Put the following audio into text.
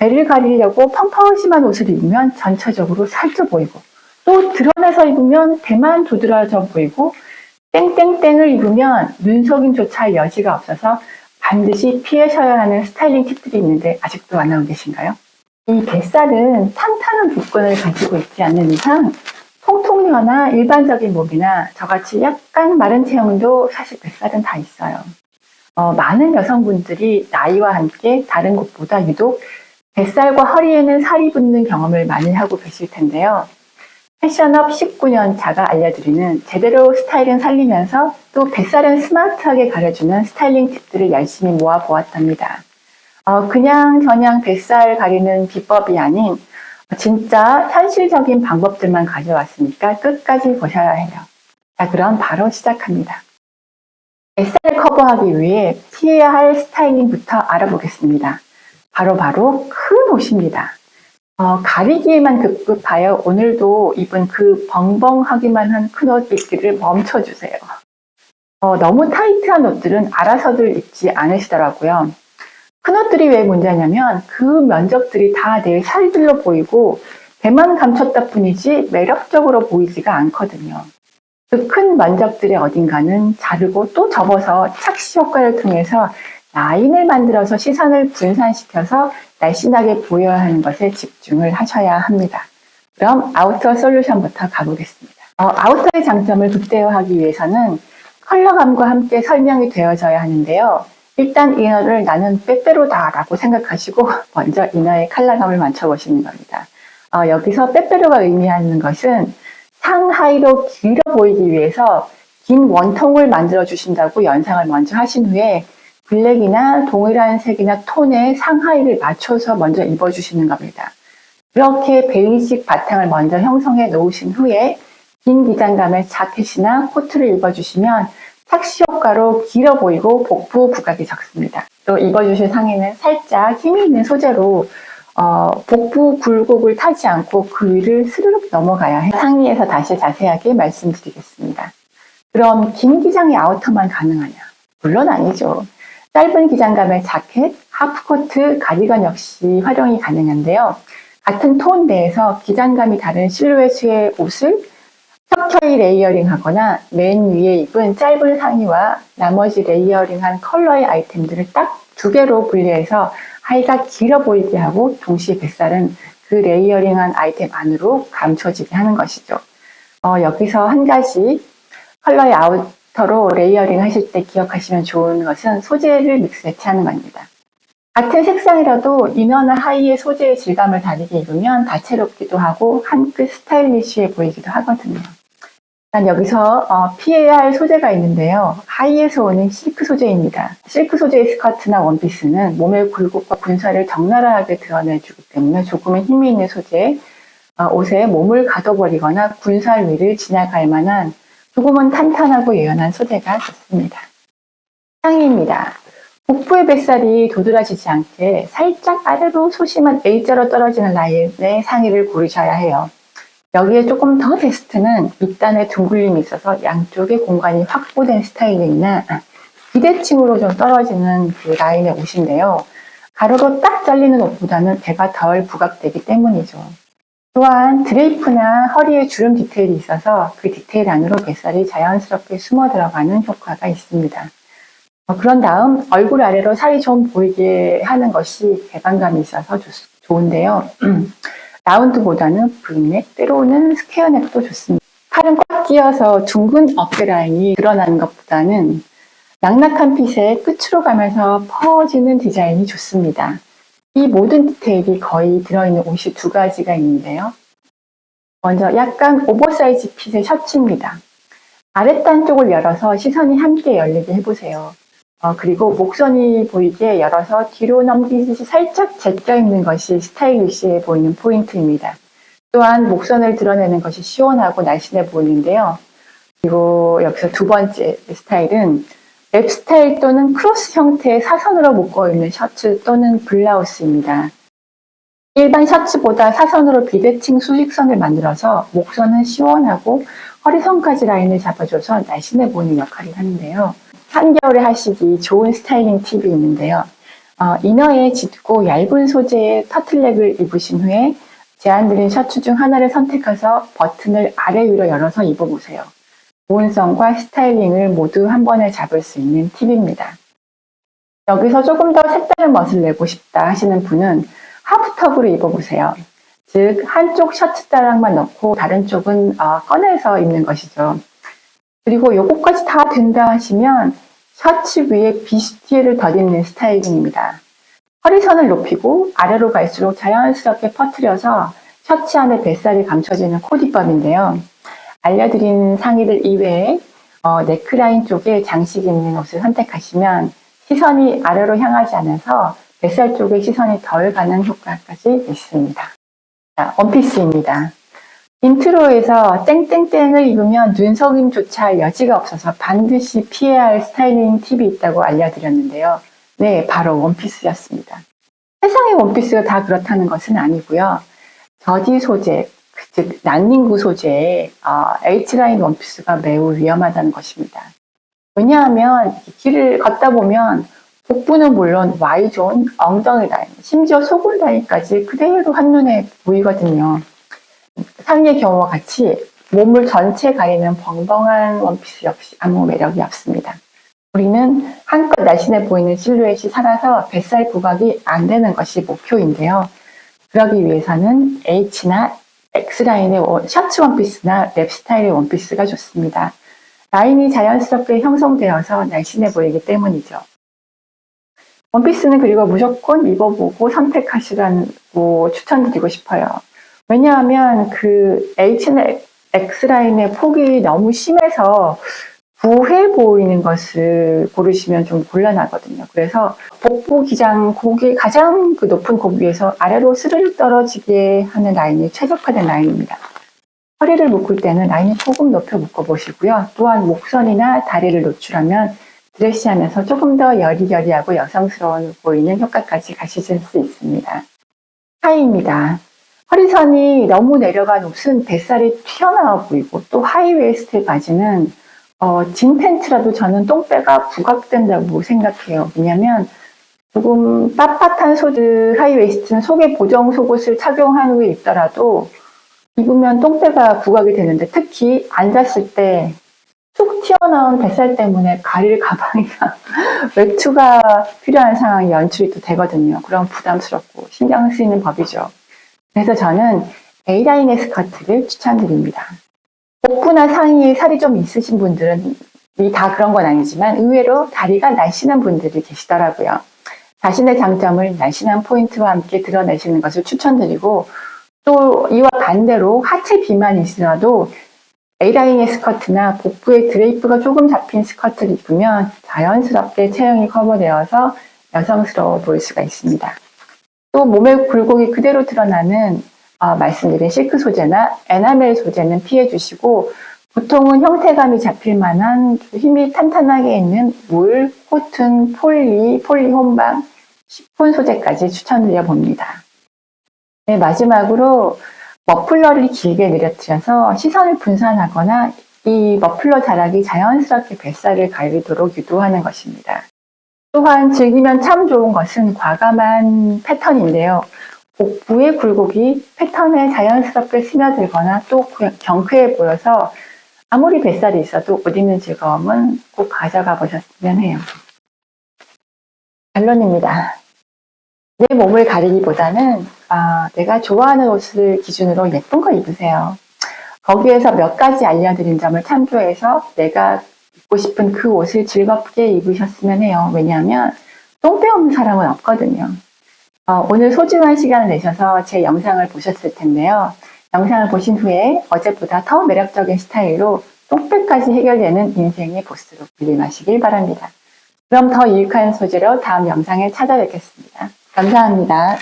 배를 가리려고 펑펑심한 옷을 입으면 전체적으로 살쪄 보이고, 또 드러내서 입으면 배만 도드라져 보이고, 땡땡땡을 입으면 눈속임조차 할 여지가 없어서 반드시 피하셔야 하는 스타일링 팁들이 있는데 아직도 안 나오고 계신가요? 이 뱃살은 탄탄한 복근을 가지고 있지 않는 이상 통통녀나 일반적인 몸이나 저같이 약간 마른 체형도 사실 뱃살은 다 있어요. 많은 여성분들이 나이와 함께 다른 곳보다 유독 뱃살과 허리에는 살이 붙는 경험을 많이 하고 계실 텐데요. 패션업 19년 차가 알려드리는 제대로 스타일은 살리면서 또 뱃살은 스마트하게 가려주는 스타일링 팁들을 열심히 모아보았답니다. 그냥 뱃살 가리는 비법이 아닌 진짜 현실적인 방법들만 가져왔으니까 끝까지 보셔야 해요. 자, 그럼 바로 시작합니다. 뱃살을 커버하기 위해 피해야 할 스타일링부터 알아보겠습니다. 바로 큰 옷입니다. 가리기에만 급급하여 오늘도 입은 그 벙벙하기만 한 큰 옷 입기를 멈춰주세요. 너무 타이트한 옷들은 알아서들 입지 않으시더라고요. 큰 옷들이 왜 문제냐면 그 면적들이 다 내 살들로 보이고 배만 감췄다 뿐이지 매력적으로 보이지가 않거든요. 그 큰 면적들의 어딘가는 자르고 또 접어서 착시 효과를 통해서 라인을 만들어서 시선을 분산시켜서 날씬하게 보여야 하는 것에 집중을 하셔야 합니다. 그럼 아우터 솔루션부터 가보겠습니다. 아우터의 장점을 극대화하기 위해서는 컬러감과 함께 설명이 되어져야 하는데요. 일단 이너를 나는 빼빼로다 라고 생각하시고 먼저 이너의 컬러감을 맞춰보시는 겁니다. 여기서 빼빼로가 의미하는 것은 상하이로 길어 보이기 위해서 긴 원통을 만들어 주신다고 연상을 먼저 하신 후에 블랙이나 동일한 색이나 톤의 상하이를 맞춰서 먼저 입어주시는 겁니다. 이렇게 베이직 바탕을 먼저 형성해 놓으신 후에 긴 기장감의 자켓이나 코트를 입어주시면 착시 효과로 길어 보이고 복부 부각이 적습니다. 또 입어주실 상의는 살짝 힘이 있는 소재로 복부 굴곡을 타지 않고 그 위를 스르륵 넘어가야 해요. 상의에서 다시 자세하게 말씀드리겠습니다. 그럼 긴 기장의 아우터만 가능하냐? 물론 아니죠. 짧은 기장감의 자켓, 하프코트, 가디건 역시 활용이 가능한데요. 같은 톤 내에서 기장감이 다른 실루엣의 옷을 켜켜이 레이어링하거나 맨 위에 입은 짧은 상의와 나머지 레이어링한 컬러의 아이템들을 딱 두 개로 분리해서 하의가 길어 보이게 하고 동시에 뱃살은 그 레이어링한 아이템 안으로 감춰지게 하는 것이죠. 여기서 한 가지 컬러의 아우터로 레이어링 하실 때 기억하시면 좋은 것은 소재를 믹스 매치하는 겁니다. 같은 색상이라도 이너나 하의의 소재의 질감을 다르게 입으면 다채롭기도 하고 한 끗 스타일리시해 보이기도 하거든요. 일단 여기서 피해야 할 소재가 있는데요. 하의에서 오는 실크 소재입니다. 실크 소재의 스커트나 원피스는 몸의 굴곡과 군살을 적나라하게 드러내주기 때문에 조금은 힘이 있는 소재, 옷에 몸을 가둬버리거나 군살 위를 지나갈 만한 조금은 탄탄하고 유연한 소재가 좋습니다. 상의입니다. 복부의 뱃살이 도드라지지 않게 살짝 아래로 소심한 A자로 떨어지는 라인의 상의를 고르셔야 해요. 여기에 조금 더 베스트는 밑단에 둥글림이 있어서 양쪽에 공간이 확보된 스타일링이나 비대칭으로 좀 떨어지는 그 라인의 옷인데요. 가로로 딱 잘리는 옷보다는 배가 덜 부각되기 때문이죠. 또한 드레이프나 허리에 주름 디테일이 있어서 그 디테일 안으로 뱃살이 자연스럽게 숨어 들어가는 효과가 있습니다. 그런 다음 얼굴 아래로 살이 좀 보이게 하는 것이 개방감이 있어서 좋은데요. 라운드보다는 브이넥, 때로는 스퀘어넥도 좋습니다. 팔은 꽉 끼어서 둥근 어깨 라인이 드러나는 것보다는 낙낙한 핏에 끝으로 가면서 퍼지는 디자인이 좋습니다. 이 모든 디테일이 거의 들어있는 옷이 두 가지가 있는데요. 먼저 약간 오버사이즈 핏의 셔츠입니다. 아랫단 쪽을 열어서 시선이 함께 열리게 해보세요. 그리고 목선이 보이게 열어서 뒤로 넘기듯이 살짝 제껴 입는 것이 스타일리시해 보이는 포인트입니다. 또한 목선을 드러내는 것이 시원하고 날씬해 보이는데요. 그리고 여기서 두 번째 스타일은 랩 스타일 또는 크로스 형태의 사선으로 묶어 입는 셔츠 또는 블라우스입니다. 일반 셔츠보다 사선으로 비대칭 수직선을 만들어서 목선은 시원하고 허리선까지 라인을 잡아줘서 날씬해 보이는 역할을 하는데요. 한겨울에 하시기 좋은 스타일링 팁이 있는데요. 이너에 짙고 얇은 소재의 터틀넥을 입으신 후에 제안드린 셔츠 중 하나를 선택해서 버튼을 아래 위로 열어서 입어보세요. 보온성과 스타일링을 모두 한 번에 잡을 수 있는 팁입니다. 여기서 조금 더 색다른 멋을 내고 싶다 하시는 분은 하프턱으로 입어보세요. 즉 한쪽 셔츠 자락만 넣고 다른 쪽은 꺼내서 입는 것이죠. 그리고 요것까지 다 된다 하시면 셔츠 위에 비스티를 덧입는 스타일링입니다. 허리선을 높이고 아래로 갈수록 자연스럽게 퍼뜨려서 셔츠 안에 뱃살이 감춰지는 코디법인데요. 알려드린 상의들 이외에 네크라인 쪽에 장식이 있는 옷을 선택하시면 시선이 아래로 향하지 않아서 뱃살 쪽에 시선이 덜 가는 효과까지 있습니다. 자, 원피스입니다. 인트로에서 땡땡땡을 입으면 눈속임조차 할 여지가 없어서 반드시 피해야 할 스타일링 팁이 있다고 알려드렸는데요. 네, 바로 원피스였습니다. 세상의 원피스가 다 그렇다는 것은 아니고요. 저지 소재, 즉 난닝구 소재의 H라인 원피스가 매우 위험하다는 것입니다. 왜냐하면 길을 걷다 보면 복부는 물론 Y존, 엉덩이 라인, 심지어 속옷 라인까지 그대로 한눈에 보이거든요. 상의의 경우와 같이 몸을 전체 가리는 벙벙한 원피스 역시 아무 매력이 없습니다. 우리는 한껏 날씬해 보이는 실루엣이 살아서 뱃살 부각이 안 되는 것이 목표인데요. 그러기 위해서는 H나 X라인의 셔츠 원피스나 랩 스타일의 원피스가 좋습니다. 라인이 자연스럽게 형성되어서 날씬해 보이기 때문이죠. 원피스는 그리고 무조건 입어보고 선택하시라고 추천드리고 싶어요. 왜냐하면 그 H나 X라인의 폭이 너무 심해서 부해 보이는 것을 고르시면 좀 곤란하거든요. 그래서 복부 기장 고기 가장 높은 고기 위에서 아래로 스르륵 떨어지게 하는 라인이 최적화된 라인입니다. 허리를 묶을 때는 라인을 조금 높여 묶어보시고요. 또한 목선이나 다리를 노출하면 드레시하면서 조금 더 여리여리하고 여성스러워 보이는 효과까지 가지실 수 있습니다. 하의입니다. 허리선이 너무 내려간 옷은 뱃살이 튀어나와 보이고 또 하이웨이스트 바지는 진 팬츠라도 저는 똥배가 부각된다고 생각해요. 왜냐하면 조금 빳빳한 소재 하이웨이스트는 속에 보정 속옷을 착용한 후에 입더라도 입으면 똥배가 부각이 되는데 특히 앉았을 때 툭 튀어나온 뱃살 때문에 가릴 가방이나 외투가 필요한 상황이 연출이 또 되거든요. 그럼 부담스럽고 신경 쓰이는 법이죠. 그래서 저는 A라인의 스커트를 추천드립니다. 복부나 상의에 살이 좀 있으신 분들은 다 그런 건 아니지만 의외로 다리가 날씬한 분들이 계시더라고요. 자신의 장점을 날씬한 포인트와 함께 드러내시는 것을 추천드리고 또 이와 반대로 하체 비만이시라도 A라인의 스커트나 복부에 드레이프가 조금 잡힌 스커트를 입으면 자연스럽게 체형이 커버되어서 여성스러워 보일 수가 있습니다. 또 몸의 굴곡이 그대로 드러나는 말씀드린 실크 소재나 에나멜 소재는 피해 주시고 보통은 형태감이 잡힐 만한 힘이 탄탄하게 있는 울, 코튼, 폴리홈방, 시폰 소재까지 추천드려 봅니다. 네, 마지막으로 머플러를 길게 내려뜨려서 시선을 분산하거나 이 머플러 자락이 자연스럽게 뱃살을 가리도록 유도하는 것입니다. 또한 즐기면 참 좋은 것은 과감한 패턴인데요. 복부의 굴곡이 패턴에 자연스럽게 스며들거나 또 경쾌해 보여서 아무리 뱃살이 있어도 옷 입는 즐거움은 꼭 가져가 보셨으면 해요. 결론입니다. 내 몸을 가리기보다는 내가 좋아하는 옷을 기준으로 예쁜 거 입으세요. 거기에서 몇 가지 알려드린 점을 참조해서 내가 입고 싶은 그 옷을 즐겁게 입으셨으면 해요. 왜냐하면 똥배 없는 사람은 없거든요. 오늘 소중한 시간을 내셔서 제 영상을 보셨을 텐데요. 영상을 보신 후에 어제보다 더 매력적인 스타일로 똥배까지 해결되는 인생의 보스로 군림하시길 바랍니다. 그럼 더 유익한 소재로 다음 영상에 찾아뵙겠습니다. 감사합니다.